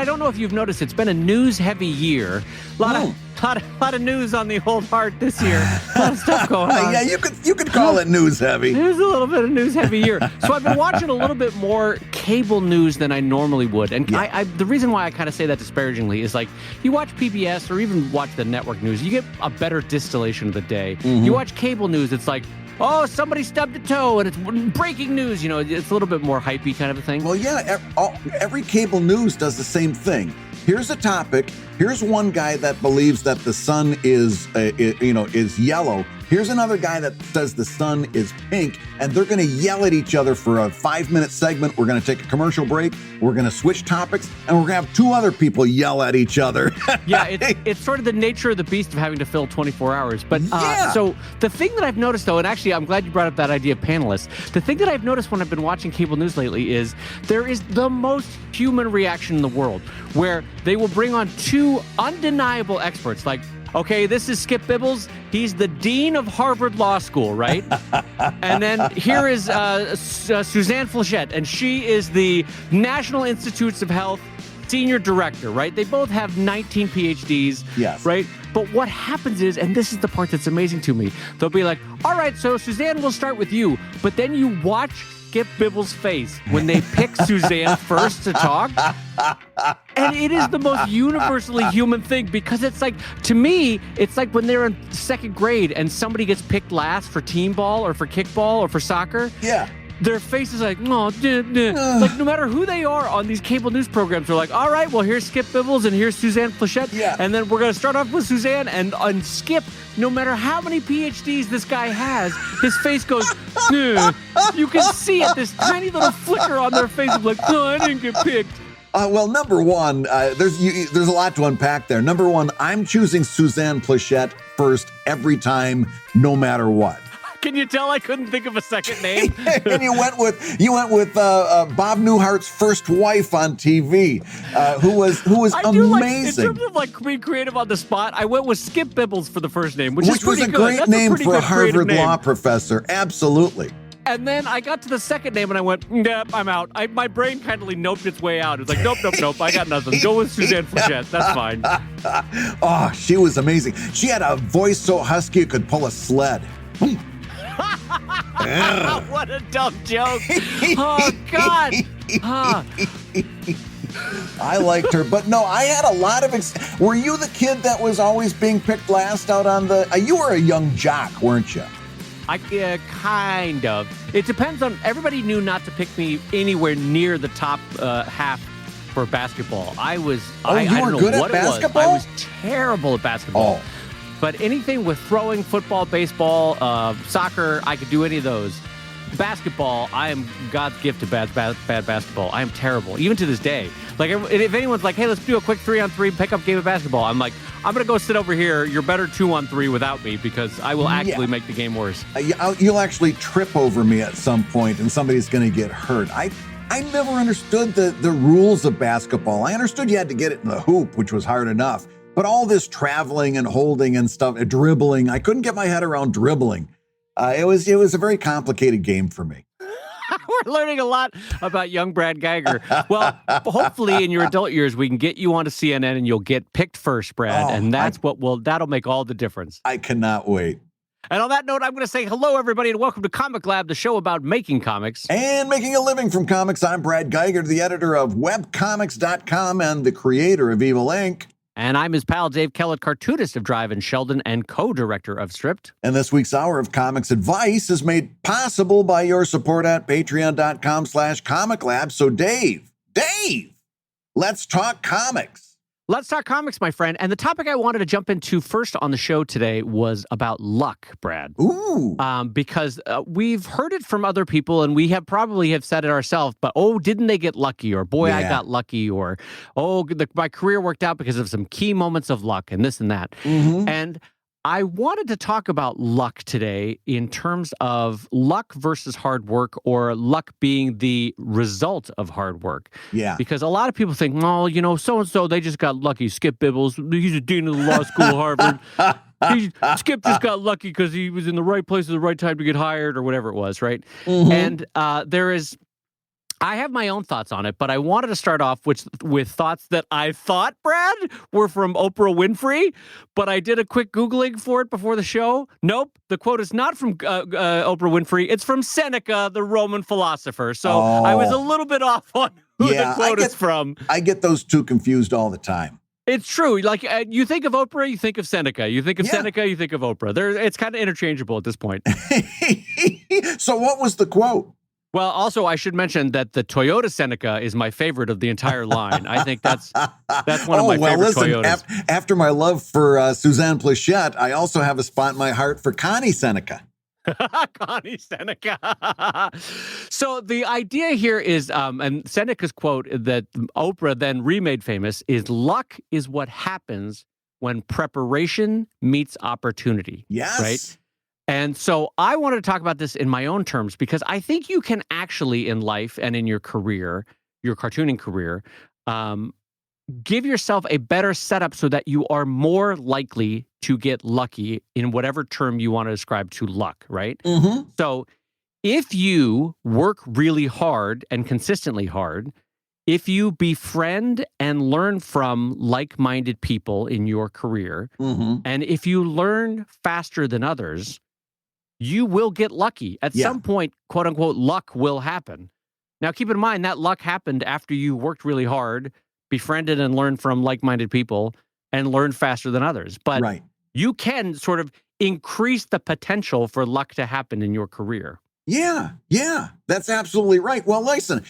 I don't know if you've noticed, it's been a news-heavy year. A lot of news on the old heart this year. A lot of stuff going on. Yeah, you could call it news heavy. It was a little bit of news-heavy year. So I've been watching a little bit more cable news than I normally would. And the reason why I kind of say that disparagingly is like, you watch PBS or even watch the network news, you get a better distillation of the day. Mm-hmm. You watch cable news, it's like, oh, somebody stubbed a toe and it's breaking news. You know, it's a little bit more hypey kind of a thing. Well, yeah, every cable news does the same thing. Here's a topic. Here's one guy that believes that the sun is yellow. Here's another guy that says the sun is pink, and they're going to yell at each other for a 5-minute segment. We're going to take a commercial break. We're going to switch topics, and we're going to have 2 other people yell at each other. Yeah, it's sort of the nature of the beast of having to fill 24 hours. But so the thing that I've noticed, though, and actually I'm glad you brought up that idea of panelists. The thing that I've noticed when I've been watching cable news lately is there is the most human reaction in the world, where they will bring on 2 undeniable experts, like, okay, this is Skip Bibbles. He's the dean of Harvard Law School, right? And then here is Suzanne Flechette, and she is the National Institutes of Health senior director, right? They both have 19 PhDs, yes, right? But what happens is, and this is the part that's amazing to me, they'll be like, all right, so Suzanne, we'll start with you. But then you watch Skip Bibbles' face when they pick Suzanne first to talk. And it is the most universally human thing, because it's like, to me, it's like when they're in 2nd grade and somebody gets picked last for team ball or for kickball or for soccer. Yeah. Their face is like, oh, like no matter who they are on these cable news programs, they're like, all right, well, here's Skip Bibbles and here's Suzanne Flechette. Yeah. And then we're going to start off with Suzanne, and on Skip, no matter how many PhDs this guy has, his face goes, you can see it, this tiny little flicker on their face of like, no, I didn't get picked. Well, number one, there's a lot to unpack there. Number one, I'm choosing Suzanne Flechette first every time, no matter what. Can you tell I couldn't think of a second name? And you went with Bob Newhart's first wife on TV, who was amazing. Like, in terms of like being creative on the spot, I went with Skip Bibbles for the first name, which was a great name for a Harvard law professor. Absolutely. And then I got to the second name and I went, yep, I'm out. My brain kindly noped its way out. It was like, nope, I got nothing. Go with Suzanne Flechette. That's fine. Oh, she was amazing. She had a voice so husky it could pull a sled. What a dumb joke. Oh, God. I liked her, but no, I had a lot of... Were you the kid that was always being picked last out on the... you were a young jock, weren't you? Kind of. It depends on... Everybody knew not to pick me anywhere near the top half for basketball. I was... I don't know what it was. I was terrible at basketball. Oh. But anything with throwing, football, baseball, soccer, I could do any of those. Basketball, I am God's gift to bad basketball. I am terrible, even to this day. Like, if anyone's like, hey, let's do a quick 3-on-3 pickup game of basketball, I'm like, I'm going to go sit over here. You're better 2-on-3 without me, because I will actually make the game worse. You'll actually trip over me at some point, and somebody's going to get hurt. I never understood the rules of basketball. I understood you had to get it in the hoop, which was hard enough. But all this traveling and holding and stuff, dribbling, I couldn't get my head around dribbling. It was a very complicated game for me. We're learning a lot about young Brad Geiger. Well, hopefully in your adult years, we can get you onto CNN and you'll get picked first, Brad. And that'll make all the difference. I cannot wait. And on that note, I'm going to say hello, everybody, and welcome to ComicLab, the show about making comics. And making a living from comics. I'm Brad Geiger, the editor of webcomics.com and the creator of Evil Inc. And I'm his pal, Dave Kellett, cartoonist of Drive and Sheldon and co-director of Stripped. And this week's Hour of Comics Advice is made possible by your support at patreon.com/comiclab. So Dave, let's talk comics. Let's talk comics, my friend. And the topic I wanted to jump into first on the show today was about luck, Brad. Ooh. Because we've heard it from other people, and we have probably said it ourselves, but, oh, didn't they get lucky? Or, boy, I got lucky. Or, oh, my career worked out because of some key moments of luck and this and that. Mm-hmm. And I wanted to talk about luck today in terms of luck versus hard work, or luck being the result of hard work. Yeah. Because a lot of people think, well, so-and-so, they just got lucky. Skip Bibbles, he's a dean of the law school at Harvard. Skip just got lucky because he was in the right place at the right time to get hired, or whatever it was, right? Mm-hmm. And there is I have my own thoughts on it, but I wanted to start off with thoughts that I thought, Brad, were from Oprah Winfrey, but I did a quick Googling for it before the show. Nope, the quote is not from Oprah Winfrey. It's from Seneca, the Roman philosopher. So I was a little bit off on who the quote is from. I get those two confused all the time. It's true. Like you think of Oprah, you think of Seneca. You think of Seneca, you think of Oprah. It's kind of interchangeable at this point. So what was the quote? Well, also, I should mention that the Toyota Seneca is my favorite of the entire line. I think that's one of my favorite Toyotas. After my love for Suzanne Plachette, I also have a spot in my heart for Connie Seneca. Connie Seneca. So the idea here is, and Seneca's quote that Oprah then remade famous is, luck is what happens when preparation meets opportunity. Yes. Right? And so I wanted to talk about this in my own terms because I think you can actually in life and in your career, your cartooning career, give yourself a better setup so that you are more likely to get lucky in whatever term you want to ascribe to luck, right? Mm-hmm. So if you work really hard and consistently hard, if you befriend and learn from like-minded people in your career, and if you learn faster than others, you will get lucky. At some point, quote unquote, luck will happen. Now, keep in mind that luck happened after you worked really hard, befriended and learned from like-minded people, and learned faster than others. But you can sort of increase the potential for luck to happen in your career. Yeah, that's absolutely right. Well, listen,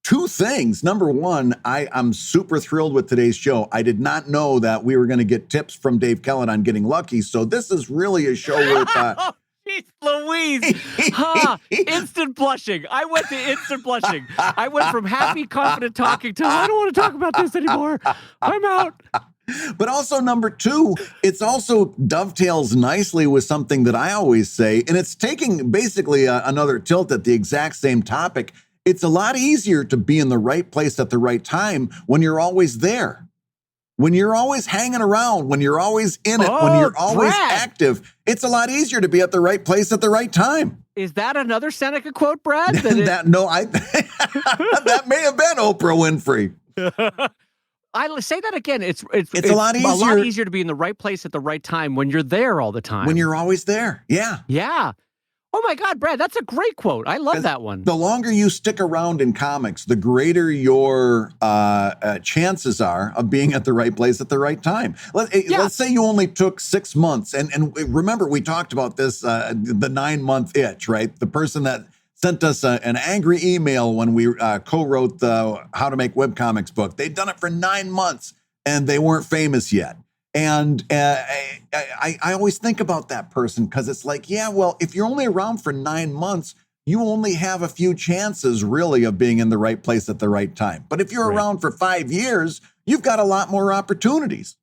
two things. Number one, I'm super thrilled with today's show. I did not know that we were going to get tips from Dave Kellett on getting lucky. So this is really a show worth... Jeez Louise. Instant blushing. I went to instant blushing. I went from happy, confident talking to, I don't want to talk about this anymore. I'm out. But also, number two, it's also dovetails nicely with something that I always say, and it's taking basically another tilt at the exact same topic. It's a lot easier to be in the right place at the right time when you're always there. When you're always hanging around, when you're always in it, when you're always active, it's a lot easier to be at the right place at the right time. Is that another Seneca quote, Brad? That may have been Oprah Winfrey. I say that again. It's a lot easier to be in the right place at the right time when you're there all the time. When you're always there. Yeah. Yeah. Oh my God, Brad, that's a great quote. I love that one. The longer you stick around in comics, the greater your chances are of being at the right place at the right time. Let's say you only took 6 months. And remember, we talked about this, the 9-month itch, right? The person that sent us an angry email when we co-wrote the How to Make Webcomics book. They'd done it for 9 months and they weren't famous yet. And I always think about that person because it's like, yeah, well, if you're only around for 9 months, you only have a few chances really of being in the right place at the right time. But if you're around for 5 years, you've got a lot more opportunities.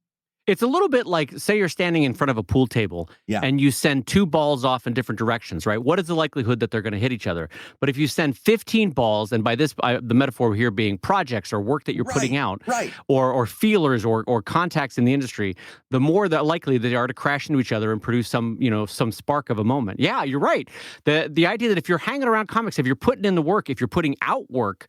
It's a little bit like, say you're standing in front of a pool table and you send 2 balls off in different directions, right? What is the likelihood that they're going to hit each other? But if you send 15 balls, and by this, the metaphor here being projects or work that you're putting out, or feelers or contacts in the industry, the more that likely they are to crash into each other and produce some spark of a moment. Yeah, you're right. The idea that if you're hanging around comics, if you're putting in the work, if you're putting out work,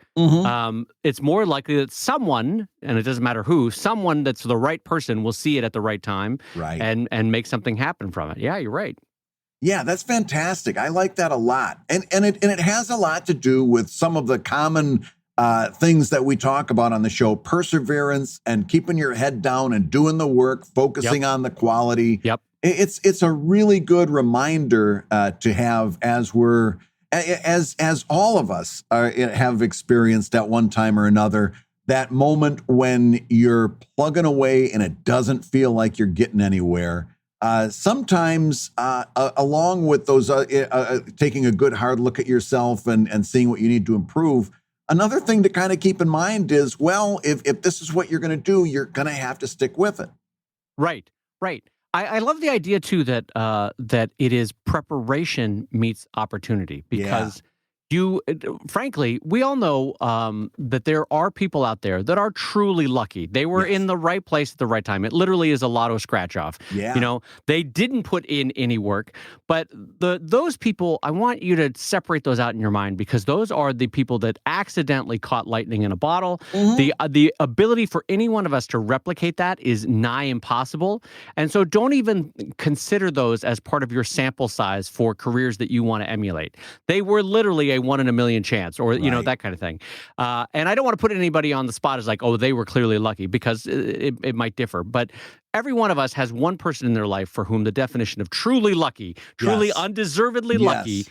it's more likely that someone, and it doesn't matter who, someone that's the right person will see it at the right time and make something happen from it. Yeah, you're right. Yeah, that's fantastic. I like that a lot. And it has a lot to do with some of the common things that we talk about on the show: perseverance and keeping your head down and doing the work, focusing on the quality. It's a really good reminder to have as all of us have experienced at one time or another. That moment when you're plugging away and it doesn't feel like you're getting anywhere. Sometimes, along with those, taking a good hard look at yourself and seeing what you need to improve, another thing to kind of keep in mind is, well, if this is what you're going to do, you're going to have to stick with it. Right. I love the idea, too, that it is preparation meets opportunity, because frankly, we all know that there are people out there that are truly lucky. They were in the right place at the right time. It literally is a lotto scratch off. Yeah. You know, they didn't put in any work, but those people, I want you to separate those out in your mind, because those are the people that accidentally caught lightning in a bottle. The ability for any one of us to replicate that is nigh impossible. And so don't even consider those as part of your sample size for careers that you want to emulate. They were literally a 1 in a million chance, or, you know, that kind of thing. And I don't want to put anybody on the spot as like, oh, they were clearly lucky, because it might differ. But every one of us has one person in their life for whom the definition of truly lucky, truly undeservedly lucky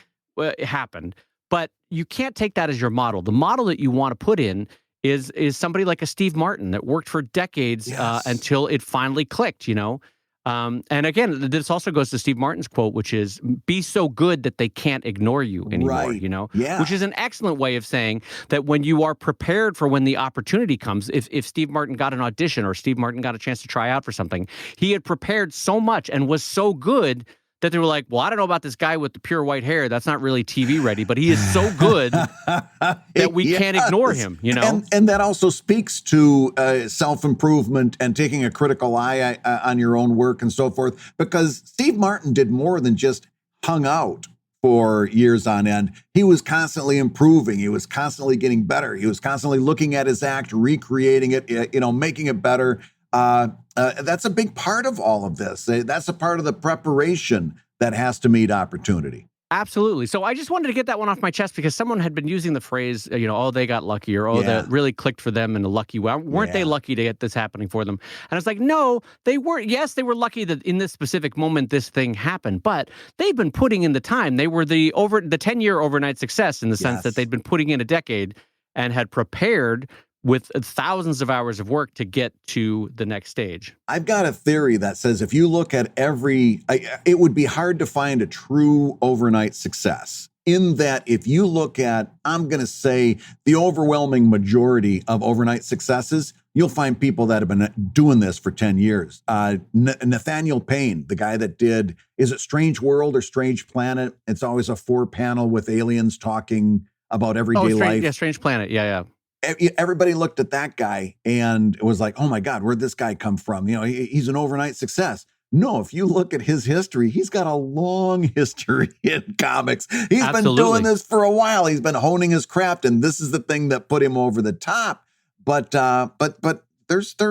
happened. But you can't take that as your model. The model that you want to put in is somebody like a Steve Martin that worked for decades until it finally clicked, you know? And again, this also goes to Steve Martin's quote, which is, be so good that they can't ignore you anymore, you know, which is an excellent way of saying that when you are prepared for when the opportunity comes, if Steve Martin got an audition or Steve Martin got a chance to try out for something, he had prepared so much and was so good that they were like, well, I don't know about this guy with the pure white hair. That's not really TV ready, but he is so good that we can't ignore him, you know? And that also speaks to self-improvement and taking a critical eye on your own work and so forth, because Steve Martin did more than just hung out for years on end. He was constantly improving. He was constantly getting better. He was constantly looking at his act, recreating it, you know, making it better. That's a big part of all of this. That's a part of the preparation that has to meet opportunity. Absolutely. So I just wanted to get that one off my chest, because someone had been using the phrase, you know, oh, they got lucky, or oh, that really clicked for them in a lucky way. Weren't they lucky to get this happening for them? And it's like, no, they weren't. Yes, they were lucky that in this specific moment this thing happened, but they've been putting in the time. They were the 10-year overnight success, in the sense that they'd been putting in a decade and had prepared with thousands of hours of work to get to the next stage. I've got a theory that says if you look at it would be hard to find a true overnight success, in that if you look at, I'm going to say, the overwhelming majority of overnight successes, you'll find people that have been doing this for 10 years. Nathaniel Payne, the guy that did, is it Strange World or Strange Planet? It's always a 4-panel with aliens talking about everyday life. Yeah, Strange Planet. Yeah. Everybody looked at that guy and it was like, oh my God, where'd this guy come from? You know, he's an overnight success. No, if you look at his history, he's got a long history in comics. He's been doing this for a while. He's been honing his craft, and this is the thing that put him over the top. But there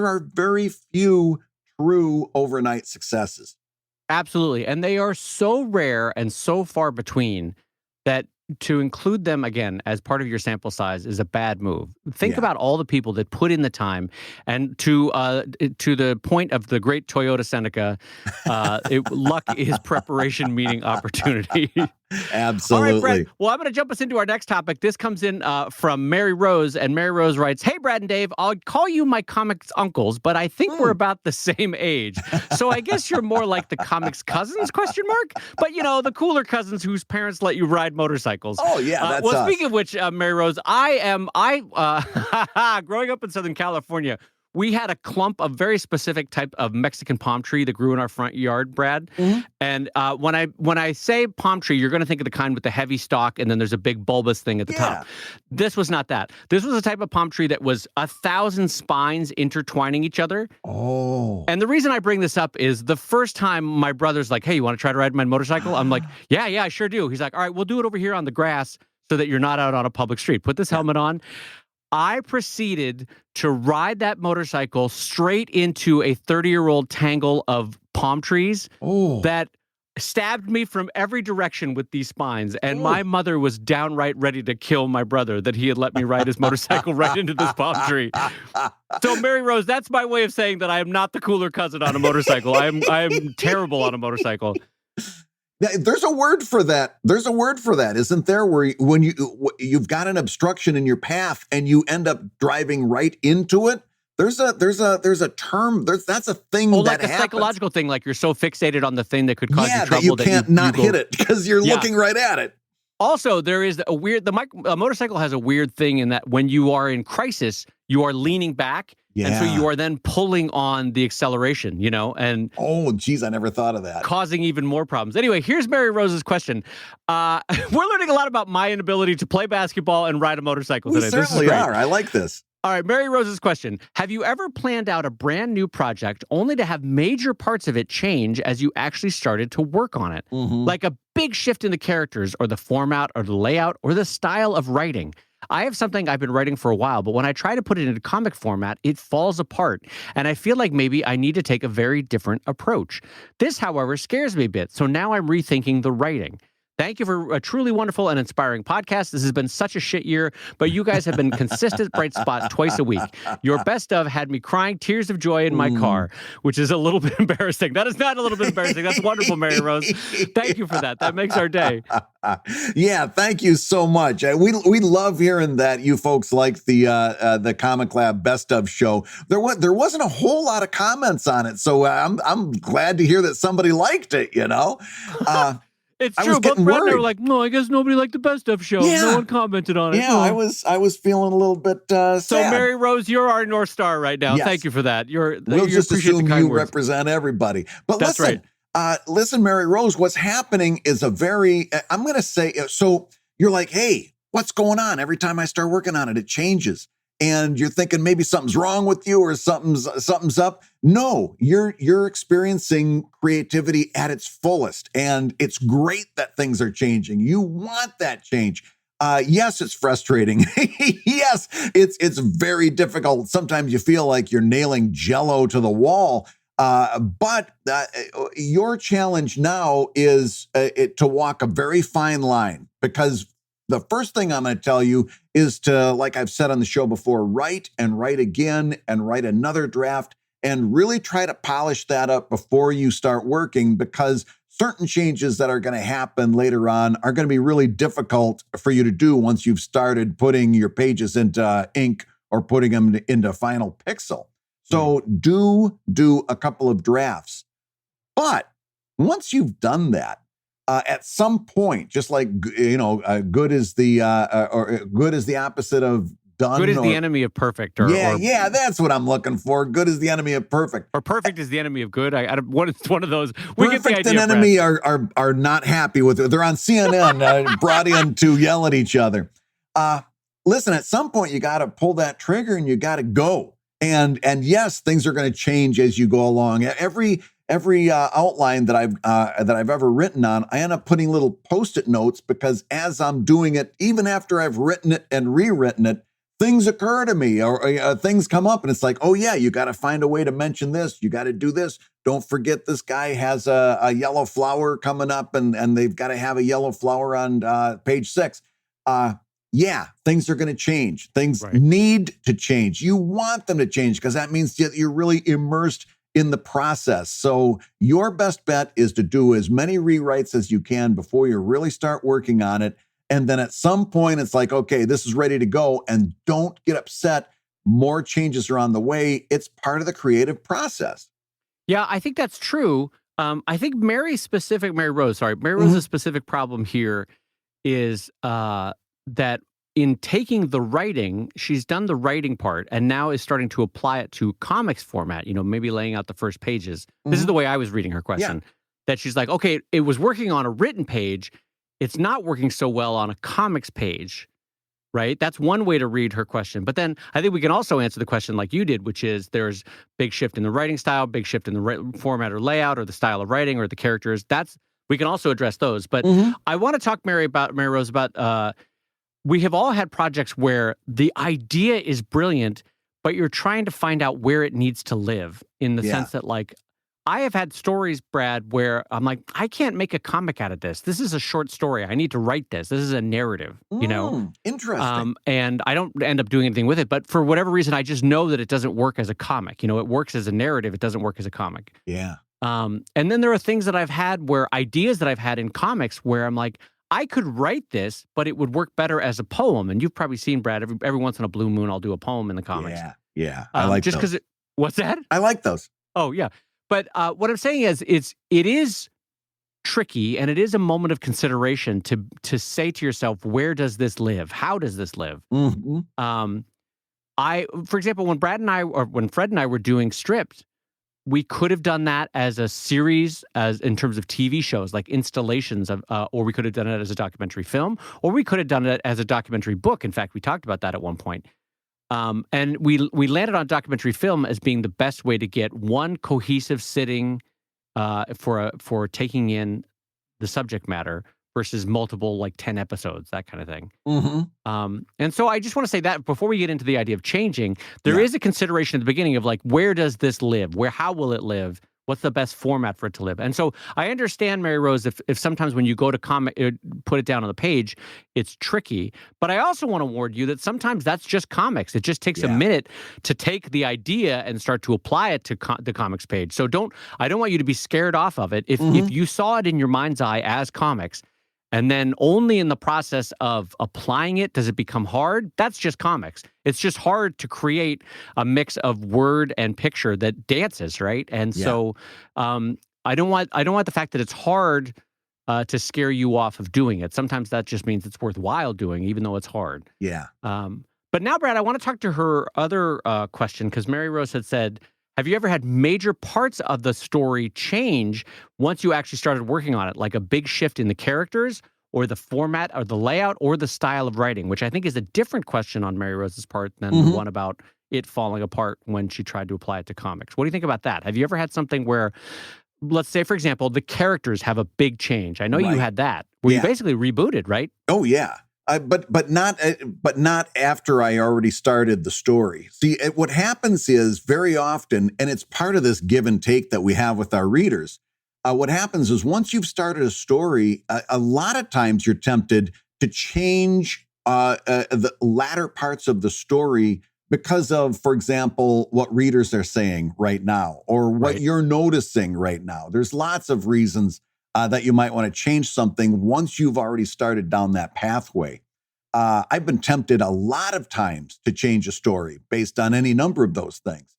are very few true overnight successes. Absolutely. And they are so rare and so far between that to include them again as part of your sample size is a bad move. Think about all the people that put in the time, and to the point of the great Toyota Seneca, luck is preparation meeting opportunity. Absolutely. All right, Brad. Well, I'm going to jump us into our next topic. This comes in from Mary Rose, and Mary Rose writes, "Hey, Brad and Dave, I'll call you my comics uncles, but I think we're about the same age. So I guess you're more like the comics cousins, ? But, you know, the cooler cousins whose parents let you ride motorcycles." Oh, yeah, that's us. Speaking of which, Mary Rose, growing up in Southern California, we had a clump of very specific type of Mexican palm tree that grew in our front yard, Brad. And when I say palm tree, you're going to think of the kind with the heavy stalk, and then there's a big bulbous thing at the top. This was not that. This was a type of palm tree that was 1,000 spines intertwining each other. Oh. And the reason I bring this up is the first time my brother's like, "Hey, you want to try to ride my motorcycle?" I'm like, yeah, I sure do. He's like, "All right, we'll do it over here on the grass so that you're not out on a public street. Put this helmet on." I proceeded to ride that motorcycle straight into a 30-year-old tangle of palm trees that stabbed me from every direction with these spines. And my mother was downright ready to kill my brother that he had let me ride his motorcycle right into this palm tree. So, Mary Rose, that's my way of saying that I am not the cooler cousin on a motorcycle. I am terrible on a motorcycle. There's a word for that. There's a word for that, isn't there? Where when you've got an obstruction in your path and you end up driving right into it. There's a term. That's a thing that like a happens. Psychological thing, like you're so fixated on the thing that could cause you trouble that you can't not hit it because you're looking right at it. Also, there is a motorcycle has a weird thing in that when you are in crisis, you are leaning back And so Yeah. you are then pulling on the acceleration, and Oh, geez, I never thought of that. causing even more problems. Anyway, here's Mary Rose's question. We're learning a lot about my inability to play basketball and ride a motorcycle We today. This is certainly great. are. I like this. All right, Mary Rose's question. Have you ever planned out a brand new project only to have major parts of it change as you actually started to work on it? Mhm. Like a big shift in the characters or the format or the layout or the style of writing. I have something I've been writing for a while, but when I try to put it into comic format, it falls apart. And I feel like maybe I need to take a very different approach. This, however, scares me a bit. So now I'm rethinking the writing. Thank you for a truly wonderful and inspiring podcast. This has been such a shit year, but you guys have been consistent bright spot twice a week. Your best of had me crying tears of joy in my car, which is a little bit embarrassing. That is not a little bit embarrassing. That's wonderful, Mary Rose. Thank you for that. That makes our day. Yeah, thank you so much. We love hearing that you folks like the ComicLab Best of show. There wasn't a whole lot of comments on it, so I'm glad to hear that somebody liked it. It's I true. was Both getting Brad and I were worried. like, no, I guess nobody liked the best of show. Yeah. No one commented on it. Yeah, Oh. I was feeling a little bit sad. So, Mary Rose, you're our North Star right now. Yes. Thank you for that. We'll you just appreciate the assume kind you words. represent everybody. But That's listen, listen, Mary Rose, what's happening is I'm going to say, so you're like, hey, what's going on? Every time I start working on it, it changes. And you're thinking maybe something's wrong with you or something's up. No, you're experiencing creativity at its fullest. And it's great that things are changing. You want that change. Yes, it's frustrating. Yes, it's very difficult. Sometimes you feel like you're nailing Jello to the wall. But your challenge now is to walk a very fine line, because the first thing I'm going to tell you is to, like I've said on the show before, write and write again and write another draft and really try to polish that up before you start working, because certain changes that are going to happen later on are going to be really difficult for you to do once you've started putting your pages into ink or putting them into Final Pixel. So do a couple of drafts. But once you've done that, at some point, just like good is the opposite of done. Good is the enemy of perfect. Yeah, that's what I'm looking for. Good is the enemy of perfect. Or perfect is the enemy of good. It's one of those. We get the Perfect idea. and enemy are not happy with it. They're on CNN, brought in to yell at each other. Listen, at some point you got to pull that trigger and you got to go. And yes, things are going to change as you go along. Every outline that I've ever written on, I end up putting little Post-it notes, because as I'm doing it, even after I've written it and rewritten it, things occur to me or things come up, and it's like, oh yeah, you got to find a way to mention this. You got to do this. Don't forget this guy has a yellow flower coming up, and they've got to have a yellow flower on page 6. Yeah, things are going to change. Things need to change. You want them to change, because that means that you're really immersed in the process. So your best bet is to do as many rewrites as you can before you really start working on it. And then at some point, it's like, okay, this is ready to go. And don't get upset. More changes are on the way. It's part of the creative process. Yeah, I think that's true. I think Mary Rose's specific problem here is that in taking the writing, she's done the writing part and now is starting to apply it to comics format, maybe laying out the first pages. This is the way I was reading her question, that she's like, okay, it was working on a written page. It's not working so well on a comics page, right? That's one way to read her question. But then I think we can also answer the question like you did, which is there's big shift in the writing style, big shift in the format or layout or the style of writing or the characters. We can also address those. But I want to talk, Mary Rose, about we have all had projects where the idea is brilliant, but you're trying to find out where it needs to live, in the sense that, like, I have had stories, Brad, where I'm like, I can't make a comic out of this. This is a short story. I need to write this. This is a narrative, Interesting. And I don't end up doing anything with it. But for whatever reason, I just know that it doesn't work as a comic. It works as a narrative. It doesn't work as a comic. Yeah. And then there are things that I've had ideas that I've had in comics where I'm like, I could write this, but it would work better as a poem. And you've probably seen, Brad, every once in a blue moon, I'll do a poem in the comics. Yeah. I like just those. because what's that? I like those. Oh, yeah. But what I'm saying is it is tricky, and it is a moment of consideration to say to yourself, where does this live? How does this live? For example, when Fred and I were doing strips, we could have done that as a series, as in terms of TV shows, like installations of, or we could have done it as a documentary film, or we could have done it as a documentary book. In fact, we talked about that at one point. And we landed on documentary film as being the best way to get one cohesive sitting for taking in the subject matter versus multiple, like 10 episodes, that kind of thing. And so I just want to say that before we get into the idea of changing, there is a consideration at the beginning of like, where does this live? How will it live? What's the best format for it to live? And so I understand, Mary Rose, if sometimes when you go to put it down on the page, it's tricky. But I also want to warn you that sometimes that's just comics. It just takes a minute to take the idea and start to apply it to the comics page. So I don't want you to be scared off of it. If you saw it in your mind's eye as comics, and then only in the process of applying it does it become hard, that's just comics. It's just hard to create a mix of word and picture that dances, right? And so I don't want the fact that it's hard to scare you off of doing it. Sometimes that just means it's worthwhile doing, even though it's hard. Yeah. But now, Brad, I want to talk to her other question, because Mary Rose had said, have you ever had major parts of the story change once you actually started working on it, like a big shift in the characters or the format or the layout or the style of writing, which I think is a different question on Mary Rose's part than the one about it falling apart when she tried to apply it to comics. What do you think about that? Have you ever had something where, let's say, for example, the characters have a big change? I know you had that, where you basically rebooted, right? Oh, yeah. But not after I already started the story. See, what happens is very often, and it's part of this give and take that we have with our readers. What happens is once you've started a story, a lot of times you're tempted to change the latter parts of the story because of, for example, what readers are saying right now or what you're noticing right now. There's lots of reasons that you might want to change something once you've already started down that pathway. I've been tempted a lot of times to change a story based on any number of those things.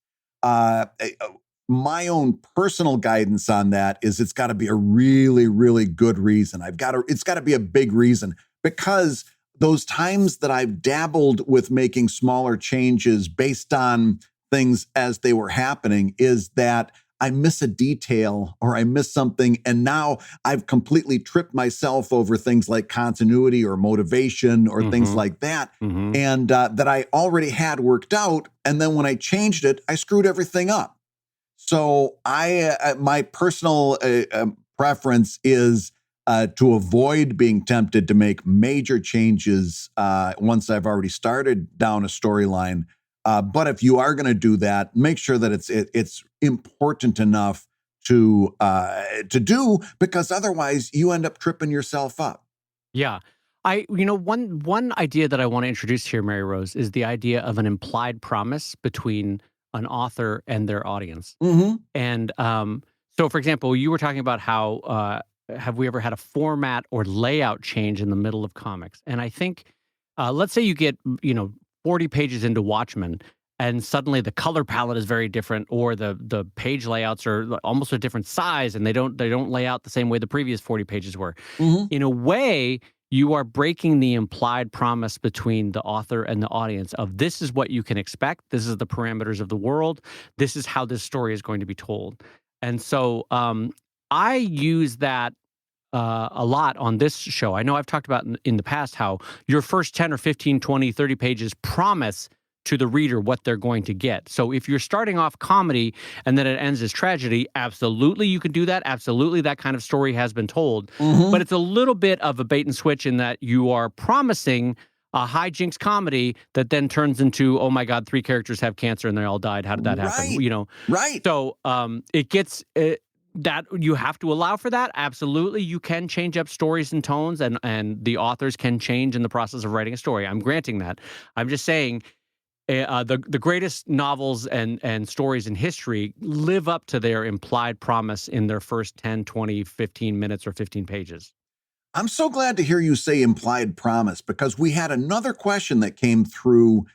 My own personal guidance on that is it's got to be a really, really good reason. It's got to be a big reason, because those times that I've dabbled with making smaller changes based on things as they were happening is that I miss a detail or I miss something, and now I've completely tripped myself over things like continuity or motivation or things like that, and that I already had worked out. And then when I changed it, I screwed everything up. So my personal preference is to avoid being tempted to make major changes once I've already started down a storyline. But if you are going to do that, make sure that it's important enough to do, because otherwise you end up tripping yourself up. Yeah. One idea that I want to introduce here, Mary Rose, is the idea of an implied promise between an author and their audience. And so, for example, you were talking about how have we ever had a format or layout change in the middle of comics? And I think, let's say you get 40 pages into Watchmen, and suddenly the color palette is very different, or the page layouts are almost a different size, and they don't lay out the same way the previous 40 pages were. In a way, you are breaking the implied promise between the author and the audience of this is what you can expect. This is the parameters of the world. This is how this story is going to be told. And so I use that a lot on this show. I know I've talked about in the past how your first 10 or 15, 20, 30 pages promise to the reader what they're going to get. So if you're starting off comedy and then it ends as tragedy, absolutely you can do that. Absolutely that kind of story has been told. But it's a little bit of a bait and switch in that you are promising a hijinks comedy that then turns into, oh my God, 3 characters have cancer and they all died. How did that happen? Right. So it gets... that you have to allow for that. Absolutely. You can change up stories and tones, and the authors can change in the process of writing a story. I'm granting that. I'm just saying the greatest novels and stories in history live up to their implied promise in their first 10, 20, 15 minutes or 15 pages. I'm so glad to hear you say implied promise, because we had another question that came through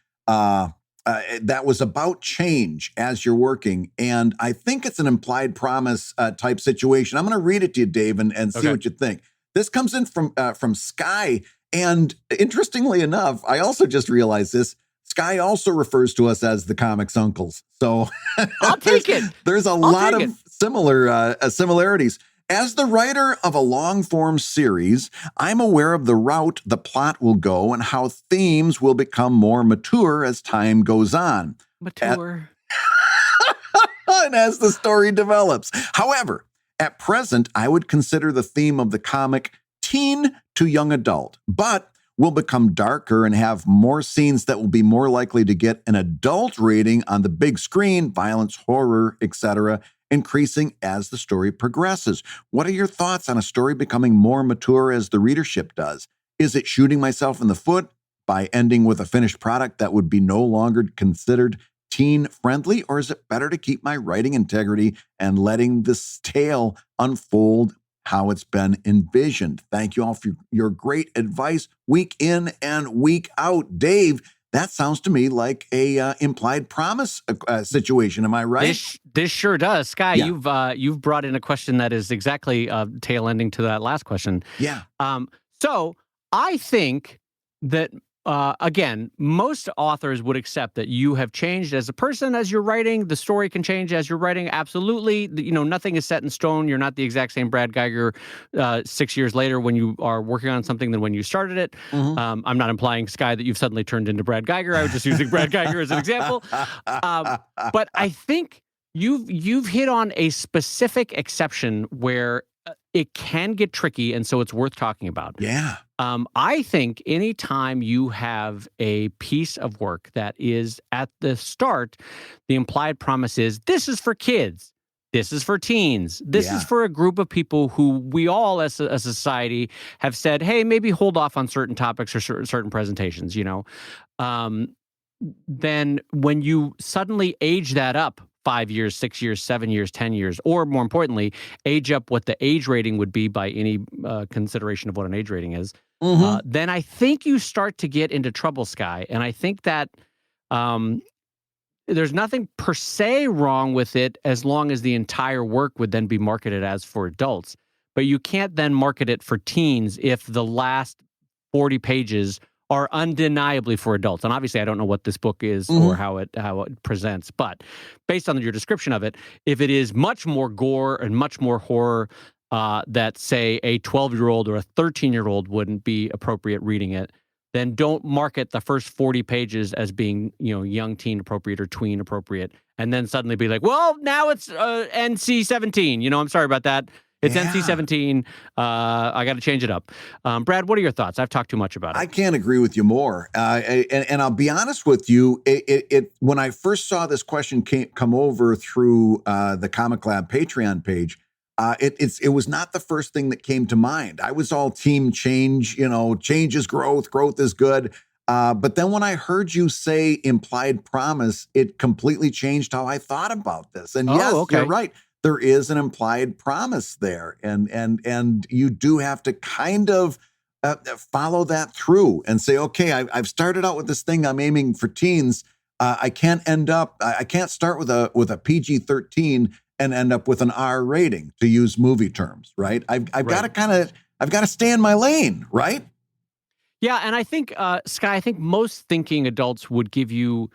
that was about change as you're working. And I think it's an implied promise type situation. I'm going to read it to you, Dave, and see what you think. This comes in from Sky. And interestingly enough, I also just realized this. Sky also refers to us as the comics uncles. So I'll take it. There's a lot of similarities. As the writer of a long-form series, I'm aware of the route the plot will go and how themes will become more mature as time goes on. Mature. And as the story develops. However, at present, I would consider the theme of the comic teen to young adult, but will become darker and have more scenes that will be more likely to get an adult rating on the big screen, violence, horror, etc., increasing as the story progresses. What are your thoughts on a story becoming more mature as the readership does? Is it shooting myself in the foot by ending with a finished product that would be no longer considered teen friendly, or is it better to keep my writing integrity and letting this tale unfold how it's been envisioned? Thank you all for your great advice week in and week out. Dave, that sounds to me like a implied promise situation. Am I right? This sure does. Sky, you've brought in a question that is exactly tail ending to that last question. Yeah. So I think that again, most authors would accept that you have changed as a person as you're writing. The story can change as you're writing. Absolutely. Nothing is set in stone. You're not the exact same Brad Geiger 6 years later when you are working on something than when you started it. Mm-hmm. I'm not implying, Sky, that you've suddenly turned into Brad Geiger. I was just using Brad Geiger as an example. But I think you've hit on a specific exception where it can get tricky, and so it's worth talking about. Yeah. I think anytime you have a piece of work that is at the start, the implied promise is this is for kids, this is for teens, this is for a group of people who we all as a society have said, hey, maybe hold off on certain topics or certain presentations, then when you suddenly age that up 5 years, 6 years, 7 years, 10 years, or more importantly, age up what the age rating would be by any consideration of what an age rating is, then I think you start to get into trouble, Sky. And I think that there's nothing per se wrong with it as long as the entire work would then be marketed as for adults. But you can't then market it for teens if the last 40 pages are undeniably for adults. And obviously, I don't know what this book is or how it presents, but based on your description of it, if it is much more gore and much more horror that, say, a 12-year-old or a 13-year-old wouldn't be appropriate reading it, then don't market the first 40 pages as being, young teen appropriate or tween appropriate, and then suddenly be like, well, now it's NC-17. I'm sorry about that. It's NC-17. I got to change it up. Brad, what are your thoughts? I've talked too much about it. I can't agree with you more. And I'll be honest with you. It when I first saw this question come over through the ComicLab Patreon page, it was not the first thing that came to mind. I was all team change. Change is growth. Growth is good. But then when I heard you say implied promise, it completely changed how I thought about this. And you're right. There is an implied promise there, and you do have to kind of follow that through and say, okay, I've started out with this thing. I'm aiming for teens. I can't start with a PG-13 and end up with an R rating, to use movie terms, right? I've got to stay in my lane, right? Yeah, and I think Sky, most thinking adults would give you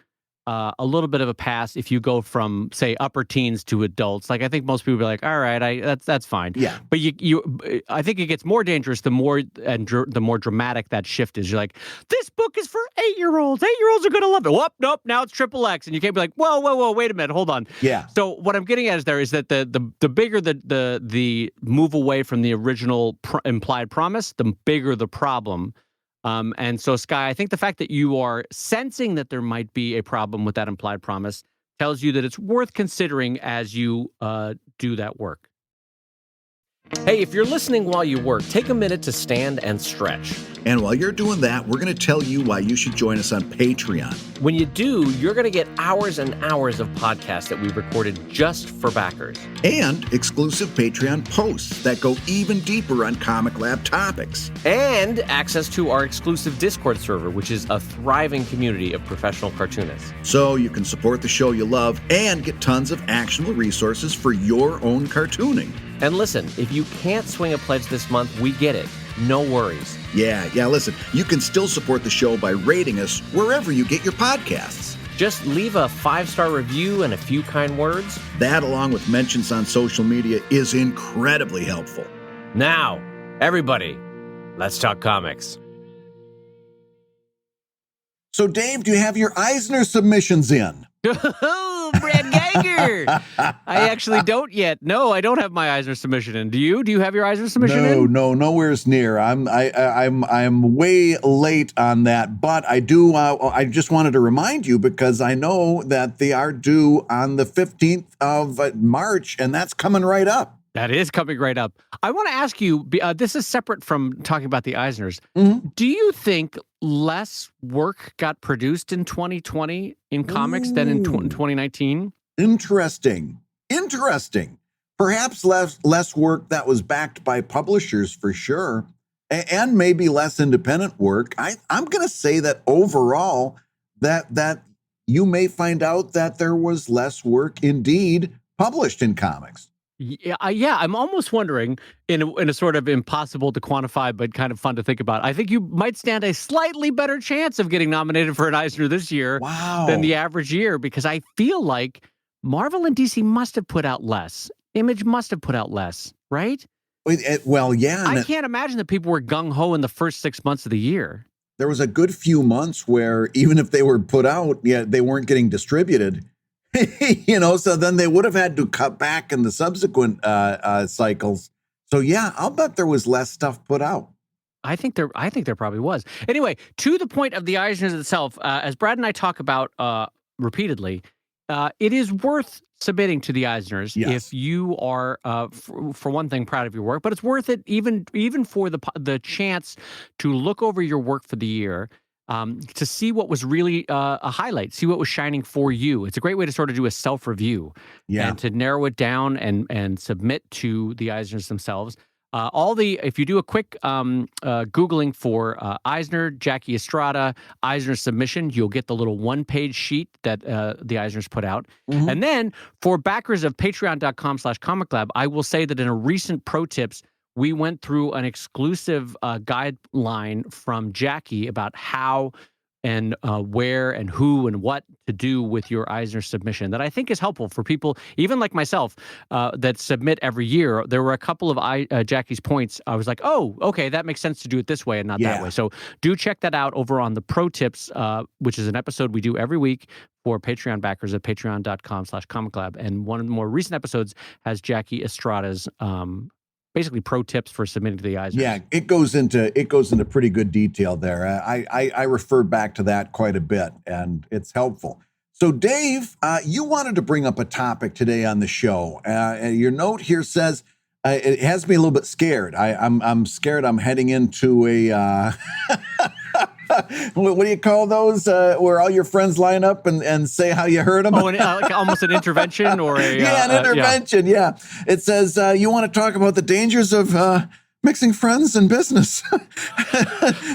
a little bit of a pass if you go from, say, upper teens to adults. Like, I think most people be like, all right, that's fine. Yeah. But I think it gets more dangerous the more dramatic that shift is. You're like, this book is for 8-year-olds. 8-year-olds are going to love it. Whoop, nope, now it's XXX. And you can't be like, whoa, wait a minute, hold on. Yeah. So what I'm getting at is that the bigger the move away from the original implied promise, the bigger the problem. And so, Sky, I think the fact that you are sensing that there might be a problem with that implied promise tells you that it's worth considering as you do that work. Hey, if you're listening while you work, take a minute to stand and stretch. And while you're doing that, we're going to tell you why you should join us on Patreon. When you do, you're going to get hours and hours of podcasts that we recorded just for backers. And exclusive Patreon posts that go even deeper on ComicLab topics. And access to our exclusive Discord server, which is a thriving community of professional cartoonists. So you can support the show you love and get tons of actionable resources for your own cartooning. And listen, if you can't swing a pledge this month, we get it. no worries. Yeah, listen, you can still support the show by rating us wherever you get your podcasts. Just leave a 5-star review and a few kind words. That, along with mentions on social media, is incredibly helpful. Now, everybody, let's talk comics. So, Dave, do you have your Eisner submissions in? Oh, Brad Geiger. I actually don't yet. No, I don't have my Eisner submission in. Do you? Do you have your Eisner submission in? No, nowhere's near. I'm way late on that, but I do. I just wanted to remind you because I know that they are due on the 15th of March, and that's coming right up. That is coming right up. I want to ask you, this is separate from talking about the Eisners. Mm-hmm. Do you think less work got produced in 2020 in comics than in 2019? Interesting. Perhaps less work that was backed by publishers for sure, and maybe less independent work. I'm going to say that overall, that you may find out that there was less work indeed published in comics. Yeah. I'm almost wondering, in a sort of impossible to quantify, but kind of fun to think about. I think you might stand a slightly better chance of getting nominated for an Eisner this year than the average year, because I feel like Marvel and DC must have put out less. Image must have put out less, right? Well, yeah. I can't imagine that people were gung-ho in the first 6 months of the year. There was a good few months where even if they were put out, they weren't getting distributed. So then they would have had to cut back in the subsequent cycles. So yeah, I'll bet there was less stuff put out. I think there probably was. Anyway, to the point of the Eisners itself, as Brad and I talk about repeatedly, it is worth submitting to the Eisners if you are, for one thing, proud of your work. But it's worth it even for the chance to look over your work for the year. To see what was really a highlight, see what was shining for you. It's a great way to sort of do a self-review and to narrow it down and submit to the Eisners themselves. If you do a quick Googling for Eisner, Jackie Estrada, Eisner submission, you'll get the little one-page sheet that the Eisners put out. Mm-hmm. And then for backers of patreon.com/ComicLab, I will say that in a recent ProTips, we went through an exclusive guideline from Jackie about how and where and who and what to do with your Eisner submission that I think is helpful for people, even like myself, that submit every year. There were a couple of Jackie's points. I was like, oh, okay, that makes sense to do it this way and not that way. So do check that out over on the Pro Tips, which is an episode we do every week for Patreon backers at patreon.com/ComicLab. And one of the more recent episodes has Jackie Estrada's basically pro tips for submitting to the Eisners. Yeah, it goes into pretty good detail there. I refer back to that quite a bit, and it's helpful. So, Dave, you wanted to bring up a topic today on the show. Your note here says it has me a little bit scared. I'm scared. I'm heading into a what do you call those? Where all your friends line up and say how you heard them? Oh, like almost an intervention or a an intervention. Yeah. It says you want to talk about the dangers of mixing friends and business.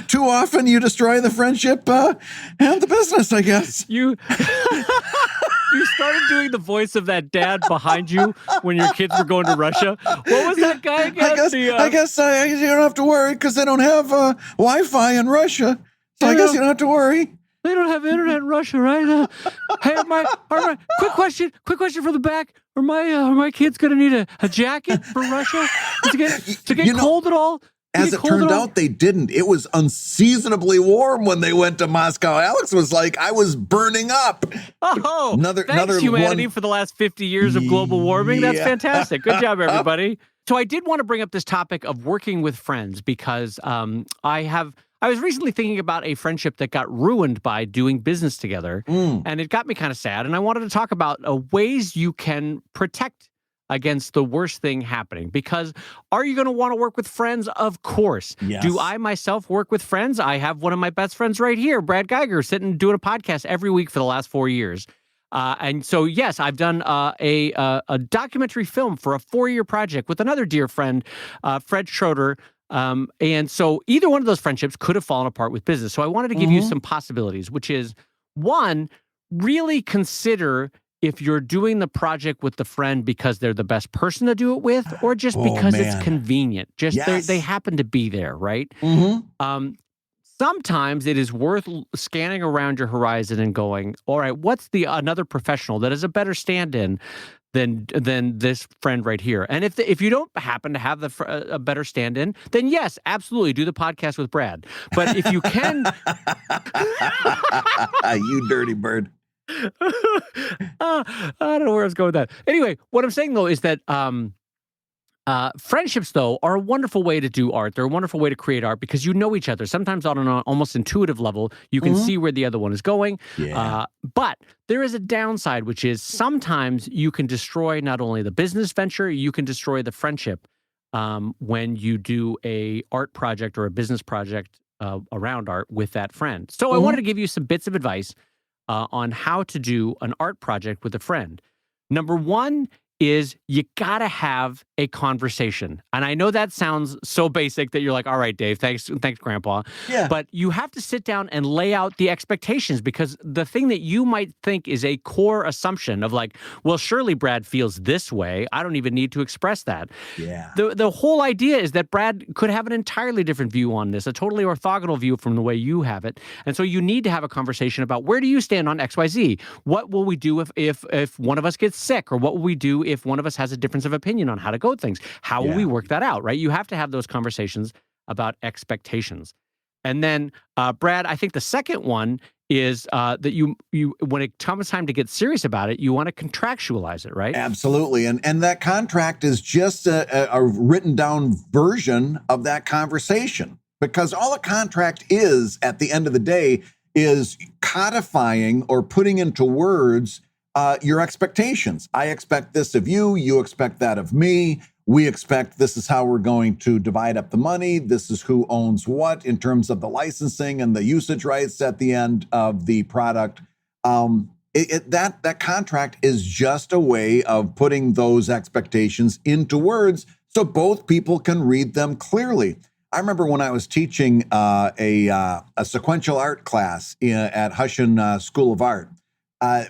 Too often you destroy the friendship and the business, I guess. You started doing the voice of that dad behind you when your kids were going to Russia. What was that guy again? I guess you don't have to worry because they don't have Wi-Fi in Russia. So I guess you don't have to worry. They don't have internet in Russia, right? Hey, quick question from the back. Are my kids going to need a jacket for Russia? To get cold at all? As it turned out, they didn't. It was unseasonably warm when they went to Moscow. Alex was like, I was burning up. Oh, thanks humanity for the last 50 years of global warming. That's fantastic. Good job, everybody. So I did want to bring up this topic of working with friends because I was recently thinking about a friendship that got ruined by doing business together, and it got me kind of sad. And I wanted to talk about ways you can protect against the worst thing happening. Because are you going to want to work with friends? Of course. Yes. Do I myself work with friends? I have one of my best friends right here, Brad Geiger, sitting doing a podcast every week for the last 4 years. And so, yes, I've done a documentary film for a 4-year project with another dear friend, Fred Schroeder. And so either one of those friendships could have fallen apart with business. So I wanted to give you some possibilities, which is, one, really consider if you're doing the project with the friend because they're the best person to do it with, or just because it's convenient. Just they happen to be there, right? Mm-hmm. Sometimes it is worth scanning around your horizon and going, all right, what's another professional that is a better stand-in than this friend right here? And if you don't happen to have a better stand-in, then yes, absolutely do the podcast with Brad. But if you can, you dirty bird. I don't know where I was going with that. Anyway, what I'm saying though is that friendships, though, are a wonderful way to do art. They're a wonderful way to create art because you know each other. Sometimes on an almost intuitive level, you can see where the other one is going. Yeah. But there is a downside, which is sometimes you can destroy not only the business venture, you can destroy the friendship when you do a art project or a business project around art with that friend. So I wanted to give you some bits of advice on how to do an art project with a friend. Number one is you got to have a conversation. And I know that sounds so basic that you're like, all right, Dave, thanks, Grandpa. Yeah. But you have to sit down and lay out the expectations, because the thing that you might think is a core assumption of like, well, surely Brad feels this way, I don't even need to express that. Yeah. The whole idea is that Brad could have an entirely different view on this, a totally orthogonal view from the way you have it. And so you need to have a conversation about, where do you stand on XYZ? What will we do if one of us gets sick? Or what will we do if one of us has a difference of opinion on how to go with things? How will we work that out, right? You have to have those conversations about expectations. And then, Brad, I think the second one is that you when it comes time to get serious about it, you want to contractualize it, right? Absolutely. And that contract is just a written down version of that conversation, because all a contract is at the end of the day is codifying or putting into words your expectations. I expect this of you. You expect that of me. We expect this is how we're going to divide up the money. This is who owns what in terms of the licensing and the usage rights at the end of the product. That contract is just a way of putting those expectations into words so both people can read them clearly. I remember when I was teaching a sequential art class at Hushin School of Art.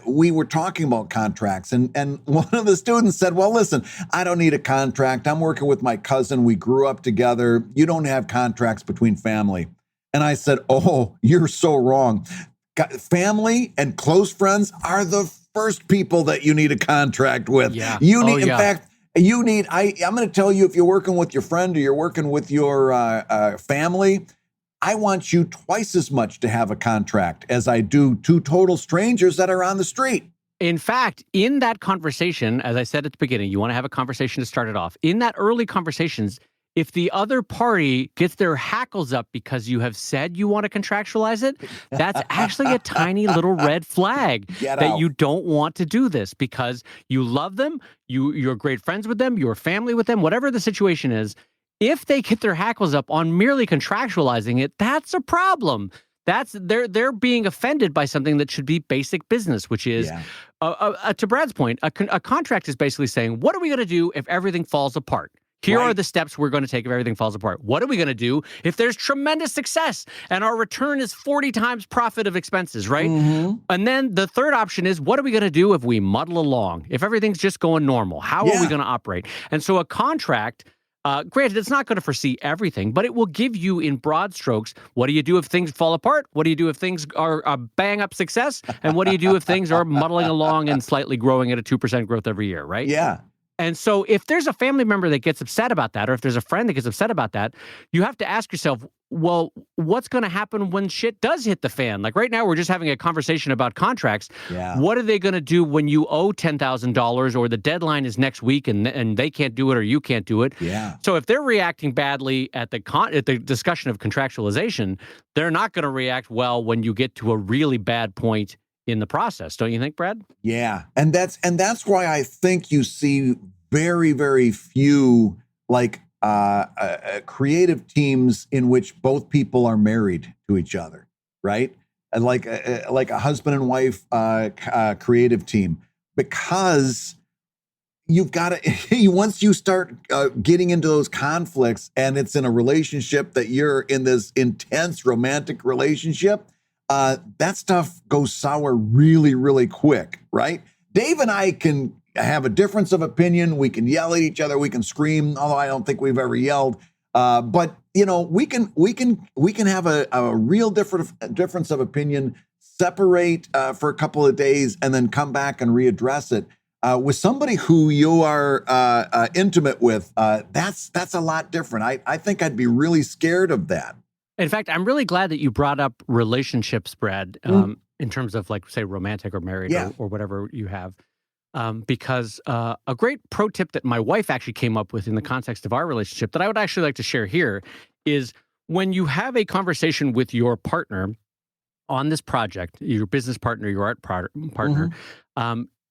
We were talking about contracts, and one of the students said, well, listen, I don't need a contract. I'm working with my cousin. We grew up together. You don't have contracts between family. And I said, oh, you're so wrong. Family and close friends are the first people that you need a contract with. Yeah. You need, in fact, you need, I'm going to tell you, if you're working with your friend or you're working with your family, I want you twice as much to have a contract as I do two total strangers that are on the street. In fact, in that conversation, as I said at the beginning, you want to have a conversation to start it off. In that early conversations, if the other party gets their hackles up because you have said you want to contractualize it, that's actually a tiny little red flag that you don't want to do this, because you love them, you're great friends with them, you're family with them, whatever the situation is. If they get their hackles up on merely contractualizing it, that's a problem. They're being offended by something that should be basic business, which is, to Brad's point, a contract is basically saying, what are we going to do if everything falls apart? Here are the steps we're going to take if everything falls apart. What are we going to do if there's tremendous success and our return is 40 times profit of expenses, right? Mm-hmm. And then the third option is, what are we going to do if we muddle along? If everything's just going normal, how are we going to operate? And so a contract, granted, it's not going to foresee everything, but it will give you in broad strokes, what do you do if things fall apart? What do you do if things are a bang-up success? And what do you do if things are muddling along and slightly growing at a 2% growth every year, right? Yeah. And so if there's a family member that gets upset about that, or if there's a friend that gets upset about that, you have to ask yourself, well, what's going to happen when shit does hit the fan? Like right now, we're just having a conversation about contracts. Yeah. What are they going to do when you owe $10,000 or the deadline is next week and they can't do it or you can't do it? Yeah. So if they're reacting badly at the discussion of contractualization, they're not going to react well when you get to a really bad point in the process. Don't you think, Brad? Yeah. And that's why I think you see very, very few creative teams in which both people are married to each other, right? And like a husband and wife creative team, because you've got to, once you start getting into those conflicts and it's in a relationship that you're in this intense romantic relationship, that stuff goes sour really, really quick, right? Dave and I can have a difference of opinion. We can yell at each other. We can scream, although I don't think we've ever yelled. But we can have a real difference of opinion, separate for a couple of days, and then come back and readdress it. With somebody who you are intimate with, that's a lot different. I think I'd be really scared of that. In fact, I'm really glad that you brought up relationships, Brad, in terms of, like, say, romantic or married or whatever you have. Because a great pro tip that my wife actually came up with in the context of our relationship that I would actually like to share here is when you have a conversation with your partner on this project, your business partner, your art partner,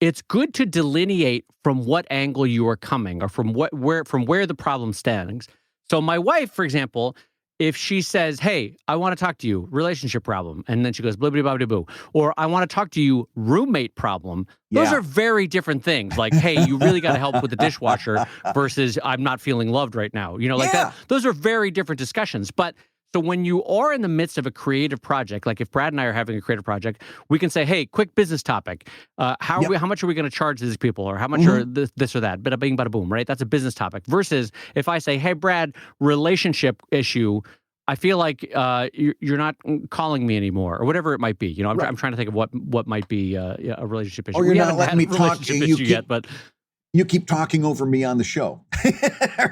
it's good to delineate from what angle you are coming or from where the problem stands. So my wife, for example, if she says, hey, I want to talk to you, relationship problem, and then she goes, blibbity bobbity boo, or I want to talk to you, roommate problem, those are very different things. Like, hey, you really got to help with the dishwasher versus I'm not feeling loved right now. Like that. Those are very different discussions. But so when you are in the midst of a creative project, like if Brad and I are having a creative project, we can say, hey, quick business topic. How much are we going to charge these people? Or how much are this or that? Bada bing, bada boom, right? That's a business topic. Versus if I say, hey, Brad, relationship issue, I feel like you're not calling me anymore, or whatever it might be. I'm trying to think of what might be a relationship issue. Or you're not letting me talk. But you keep talking over me on the show,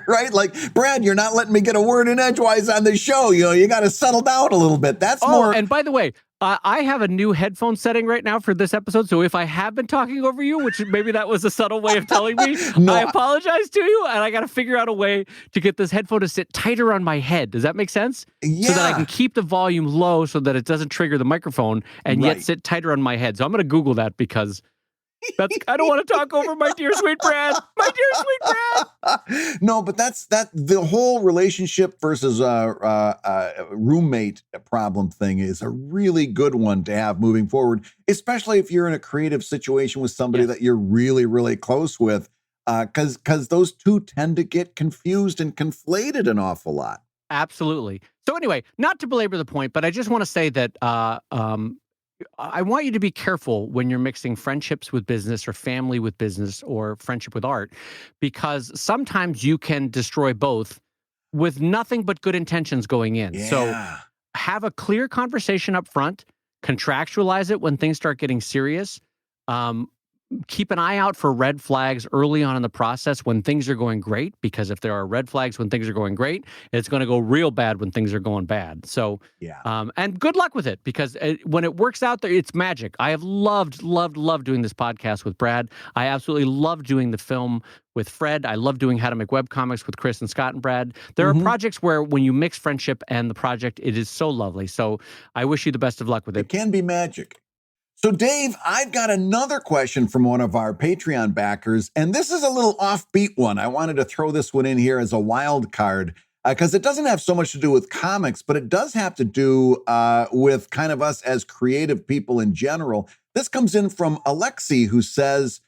right? Like, Brad, you're not letting me get a word in edgewise on the show. You got to settle down a little bit. That's more. And by the way, I have a new headphone setting right now for this episode. So if I have been talking over you, which maybe that was a subtle way of telling me, I apologize to you. And I got to figure out a way to get this headphone to sit tighter on my head. Does that make sense? Yeah. So that I can keep the volume low so that it doesn't trigger the microphone and yet sit tighter on my head. So I'm going to Google that because I don't want to talk over my dear sweet Brad. My dear sweet Brad. No, but that's the whole relationship versus roommate problem thing is a really good one to have moving forward, especially if you're in a creative situation with somebody that you're really, really close with, because those two tend to get confused and conflated an awful lot. Absolutely. So anyway, not to belabor the point, but I just want to say that I want you to be careful when you're mixing friendships with business or family with business or friendship with art, because sometimes you can destroy both with nothing but good intentions going in. Yeah. So have a clear conversation up front, contractualize it when things start getting serious. Keep an eye out for red flags early on in the process when things are going great, because if there are red flags when things are going great, it's going to go real bad when things are going bad. So, and good luck with it, because when it works out there, it's magic. I have loved doing this podcast with Brad. I absolutely love doing the film with Fred. I love doing How to Make Webcomics with Chris and Scott and Brad. There are projects where when you mix friendship and the project, it is so lovely. So I wish you the best of luck with it. It can be magic. So, Dave, I've got another question from one of our Patreon backers, and this is a little offbeat one. I wanted to throw this one in here as a wild card because it doesn't have so much to do with comics, but it does have to do with kind of us as creative people in general. This comes in from Alexi, who says,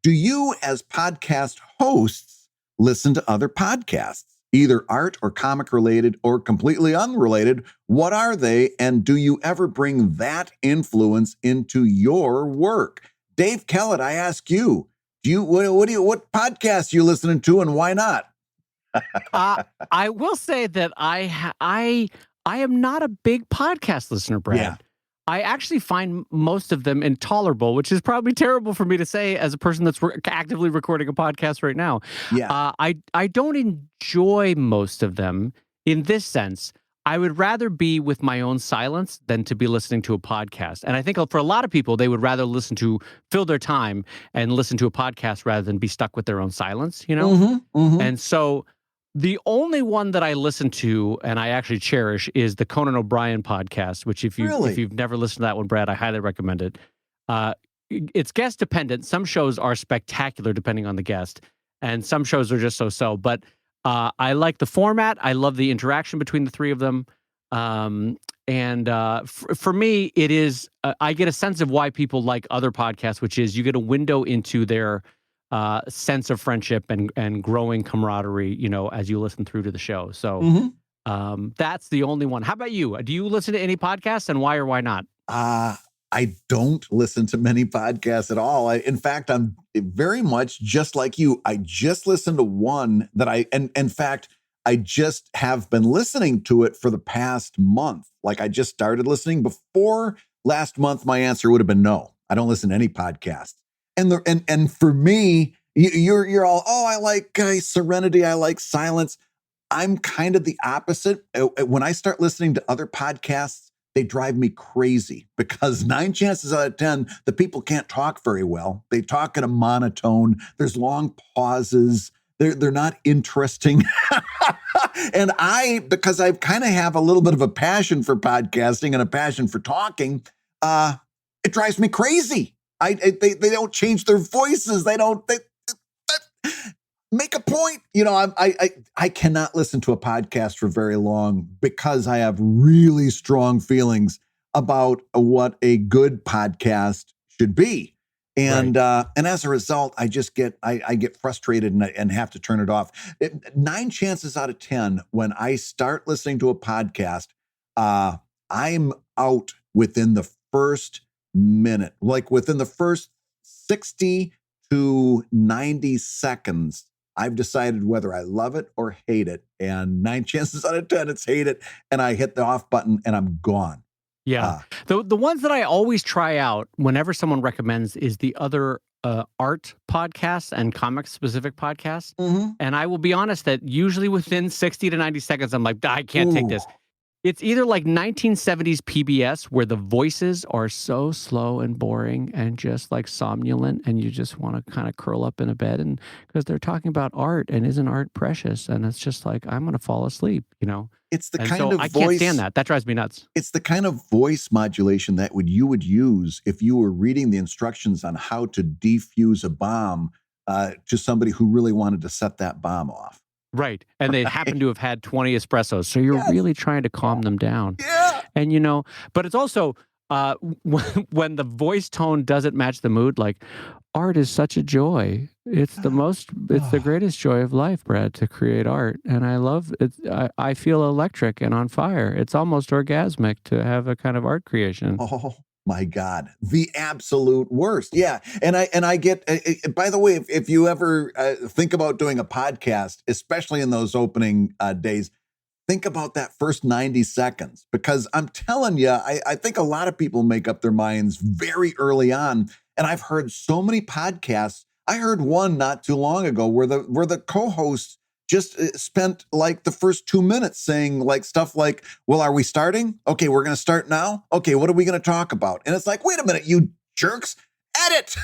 do you as podcast hosts listen to other podcasts, either art or comic related or completely unrelated? What are they? And do you ever bring that influence into your work? Dave Kellett, I ask you, what podcasts are you listening to and why not? I will say that I am not a big podcast listener, Brad. Yeah. I actually find most of them intolerable, which is probably terrible for me to say as a person that's actively recording a podcast right now. Yeah. I don't enjoy most of them in this sense. I would rather be with my own silence than to be listening to a podcast. And I think for a lot of people, they would rather fill their time and listen to a podcast rather than be stuck with their own silence, And so the only one that I listen to and I actually cherish is the Conan O'Brien podcast, which if you've never listened to that one, Brad, I highly recommend it. It's guest dependent. Some shows are spectacular depending on the guest, and some shows are just so-so. But I like the format. I love the interaction between the three of them. For me, it is I get a sense of why people like other podcasts, which is you get a window into their sense of friendship and growing camaraderie, as you listen through to the show. So that's the only one. How about you? Do you listen to any podcasts, and why or why not? I don't listen to many podcasts at all. In fact, I'm very much just like you. I just listened to one that and in fact, I just have been listening to it for the past month. Like I just started listening. Before last month, my answer would have been no. I don't listen to any podcasts. And for me, you're all, oh, I like serenity. I like silence. I'm kind of the opposite. When I start listening to other podcasts, they drive me crazy because 9 chances out of 10, the people can't talk very well. They talk in a monotone. There's long pauses. They're not interesting. And because I kind of have a little bit of a passion for podcasting and a passion for talking, it drives me crazy. They don't change their voices. They make a point. I cannot listen to a podcast for very long because I have really strong feelings about what a good podcast should be. And and as a result, I just get frustrated and have to turn it off. 9 chances out of 10, when I start listening to a podcast, I'm out within the first minute, like within the first 60 to 90 seconds. I've decided whether I love it or hate it. And 9 chances out of 10, it's hate it. And I hit the off button and I'm gone. Yeah. The ones that I always try out whenever someone recommends is the other art podcasts and comics specific podcasts. Mm-hmm. And I will be honest that usually within 60 to 90 seconds, I'm like, I can't take this. It's either like 1970s PBS where the voices are so slow and boring and just like somnolent and you just want to kind of curl up in a bed and because they're talking about art and isn't art precious? And it's just like, I'm going to fall asleep, It's the and kind so of I voice. can't stand that. That drives me nuts. It's the kind of voice modulation that you would use if you were reading the instructions on how to defuse a bomb to somebody who really wanted to set that bomb off. Right. And they happen to have had 20 espressos. So you're really trying to calm them down. Yeah. And, but it's also when the voice tone doesn't match the mood, like art is such a joy. It's the greatest joy of life, Brad, to create art. And I love it. I feel electric and on fire. It's almost orgasmic to have a kind of art creation. Oh my God, the absolute worst. Yeah. And I get, by the way, if you ever think about doing a podcast, especially in those opening days, think about that first 90 seconds, because I'm telling you, I think a lot of people make up their minds very early on. And I've heard so many podcasts. I heard one not too long ago where the co-host just spent like the first 2 minutes saying like stuff like, well, are we starting? Okay, we're going to start now. Okay, what are we going to talk about? And it's like, wait a minute, you jerks, edit.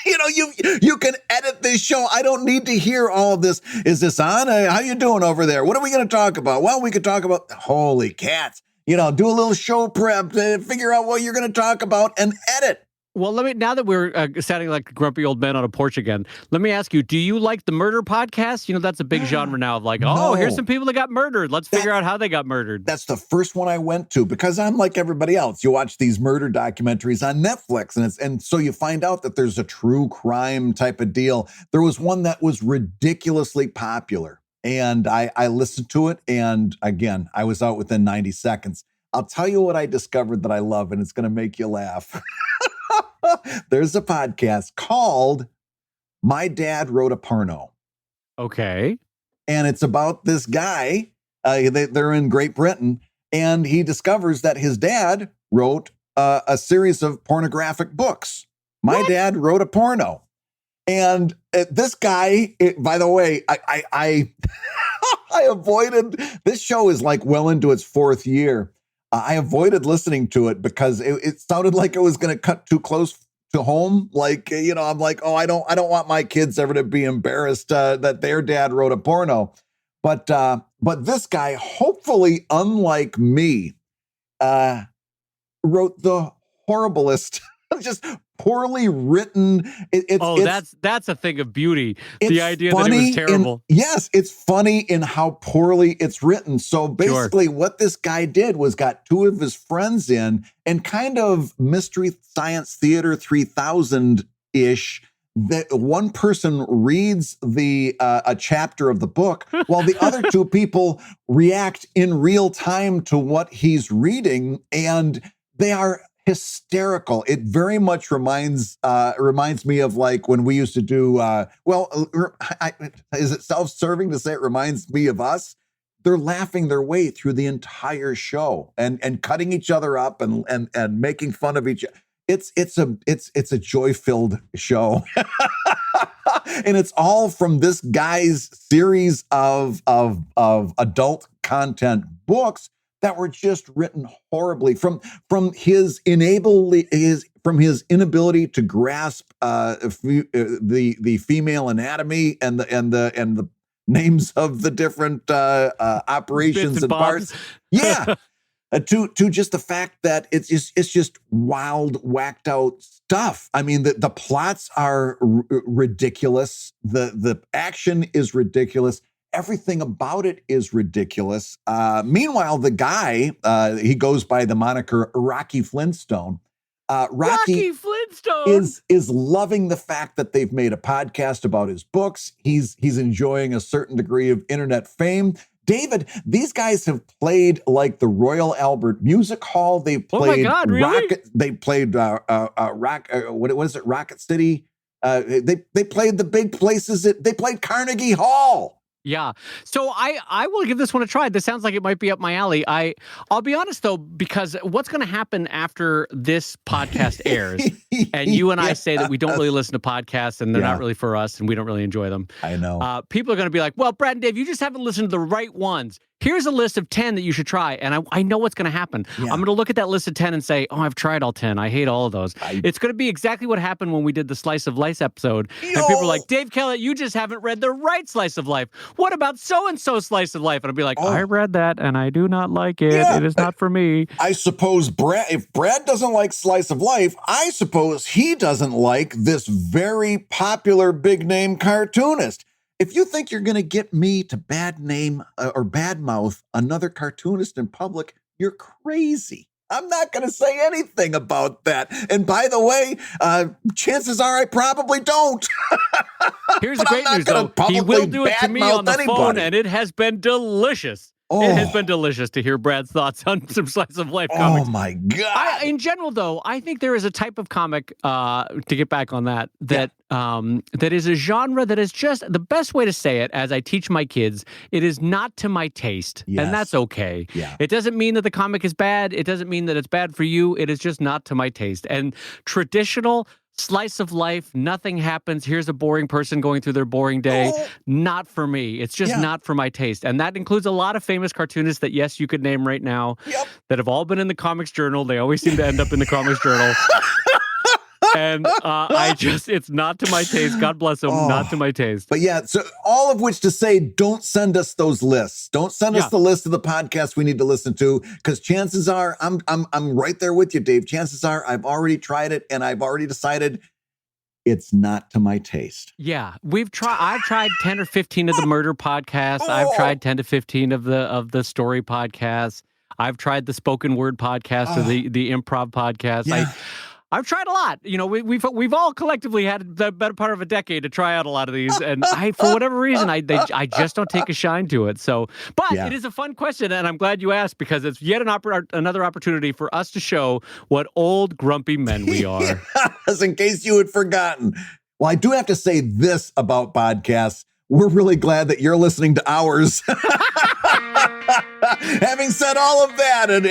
You can edit this show. I don't need to hear all of this. Is this on? How you doing over there? What are we going to talk about? Well, we could talk about, holy cats, do a little show prep, figure out what you're going to talk about and edit. Well, now that we're sounding like grumpy old men on a porch again, let me ask you, do you like the murder podcast? That's a big genre now of like, No. Here's some people that got murdered. Let's figure out how they got murdered. That's the first one I went to because I'm like everybody else. You watch these murder documentaries on Netflix and so you find out that there's a true crime type of deal. There was one that was ridiculously popular and I listened to it. And again, I was out within 90 seconds. I'll tell you what I discovered that I love, and it's going to make you laugh. There's a podcast called My Dad Wrote a Porno. Okay. And it's about this guy. They're in Great Britain, and he discovers that his dad wrote a series of pornographic books. My dad wrote a porno. And this guy, by the way, I avoided, this show is like well into its 4th year. I avoided listening to it because it sounded like it was going to cut too close to home. Like, I'm like, oh, I don't want my kids ever to be embarrassed that their dad wrote a porno. But this guy, hopefully, unlike me, wrote the horriblest, just poorly written. That's a thing of beauty. The idea that it was terrible. Yes, it's funny in how poorly it's written. So basically what this guy did was got 2 of his friends in and kind of Mystery Science Theater 3000-ish. That one person reads a chapter of the book while the other 2 people react in real time to what he's reading. And they are hysterical. It very much reminds me of like when we used to do, is it self-serving to say it reminds me of us? They're laughing their way through the entire show and cutting each other up and making fun of each other. It's a joy-filled show. And it's all from this guy's series of adult content books that were just written horribly from his inability to grasp the female anatomy and the names of the different operations and parts. Yeah. To just the fact that it's just wild, whacked out stuff. I mean, the plots are ridiculous. The action is ridiculous. Everything about it is ridiculous. Meanwhile, the guy, he goes by the moniker Rocky Flintstone. Rocky Flintstone is loving the fact that they've made a podcast about his books. He's enjoying a certain degree of internet fame. David, these guys have played like the Royal Albert Music Hall. They've played oh my God, really? They played what is it? Rocket City. They played the big places. They played Carnegie Hall. Yeah. So I will give this one a try. This sounds like it might be up my alley. I'll be honest though, because what's going to happen after this podcast airs and you and I say that we don't really listen to podcasts and they're not really for us and we don't really enjoy them. I know. People are going to be like, well, Brad and Dave, you just haven't listened to the right ones. Here's a list of 10 that you should try. And I know what's going to happen. Yeah. I'm going to look at that list of 10 and say, oh, I've tried all 10. I hate all of those. It's going to be exactly what happened when we did the Slice of Life episode. And people are like, Dave Kellett, you just haven't read the right Slice of Life. What about so-and-so Slice of Life? And I'll be like, I read that and I do not like it. Yeah, it is not for me. I suppose if Brad doesn't like Slice of Life, I suppose he doesn't like this very popular big-name cartoonist. If you think you're going to get me to bad name or badmouth another cartoonist in public, you're crazy. I'm not going to say anything about that. And by the way, chances are I probably don't. Here's the great news, though. He will do it to me on the phone, and it has been delicious. It has been delicious to hear Brad's thoughts on some Slice of Life comics. Oh, my God. In general, though, I think there is a type of comic, to get back on that is a genre that is just, the best way to say it, as I teach my kids, it is not to my taste, and that's okay. Yeah. It doesn't mean that the comic is bad. It doesn't mean that it's bad for you. It is just not to my taste. And traditional Slice of Life, nothing happens. Here's a boring person going through their boring day. Not for me. It's just not for my taste. And that includes a lot of famous cartoonists that, yes, you could name right now that have all been in the Comics Journal. They always seem to end up in the Comics Journal. And it's not to my taste. God bless them. Not to my taste. But yeah, so all of which to say, don't send us those lists. Don't send us the list of the podcasts we need to listen to, because chances are, I'm right there with you, Dave. Chances are I've already tried it and I've already decided it's not to my taste. Yeah, I've tried 10 or 15 of the murder podcasts. I've tried 10 to 15 of the story podcasts. I've tried the spoken word podcast or the improv podcast. Yeah. I've tried a lot. You know, we've all collectively had the better part of a decade to try out a lot of these, and for whatever reason, I just don't take a shine to it. So, but it is a fun question, and I'm glad you asked, because it's yet another opportunity for us to show what old grumpy men we are. Yes, in case you had forgotten. Well, I do have to say this about podcasts. We're really glad that you're listening to ours. Having said all of that and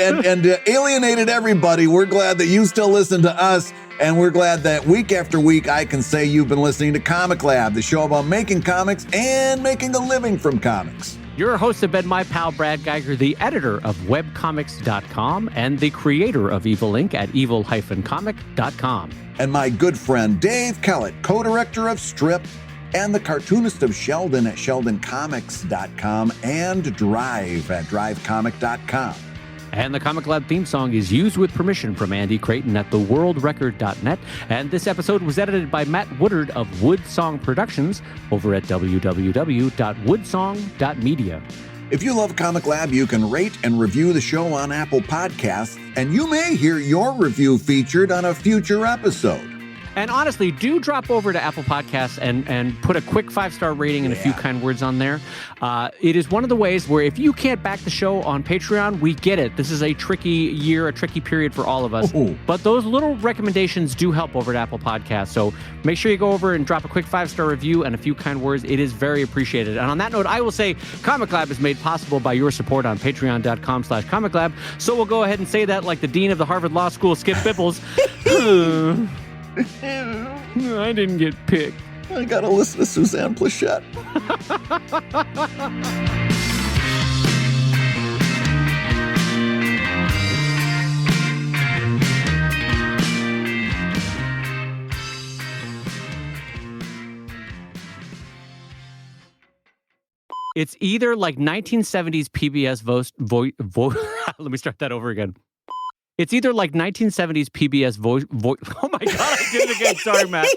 alienated everybody, we're glad that you still listen to us, and we're glad that week after week I can say you've been listening to ComicLab, the show about making comics and making a living from comics. Your host have been my pal Brad Geiger, the editor of webcomics.com and the creator of Evil Inc. at evil-comic.com. And my good friend Dave Kellett, co-director of Strip, and the cartoonist of Sheldon at sheldoncomics.com and Drive at drivecomic.com. And the Comic Lab theme song is used with permission from Andy Creighton at theworldrecord.net. And this episode was edited by Matt Woodard of Wood Song Productions over at www.woodsong.media. If you love Comic Lab, you can rate and review the show on Apple Podcasts, and you may hear your review featured on a future episode. And honestly, do drop over to Apple Podcasts and put a quick 5-star rating and a few kind words on there. It is one of the ways where if you can't back the show on Patreon, we get it. This is a tricky year, a tricky period for all of us. Ooh. But those little recommendations do help over at Apple Podcasts. So make sure you go over and drop a quick 5-star review and a few kind words. It is very appreciated. And on that note, I will say ComicLab is made possible by your support on patreon.com/ComicLab. So we'll go ahead and say that like the dean of the Harvard Law School, Skip Bibbles. I didn't get picked. I gotta listen to Suzanne Plachette. It's either like 1970s PBS let me start that over again. It's either like 1970s PBS voice. Oh my God, I did it again. Sorry, Matt.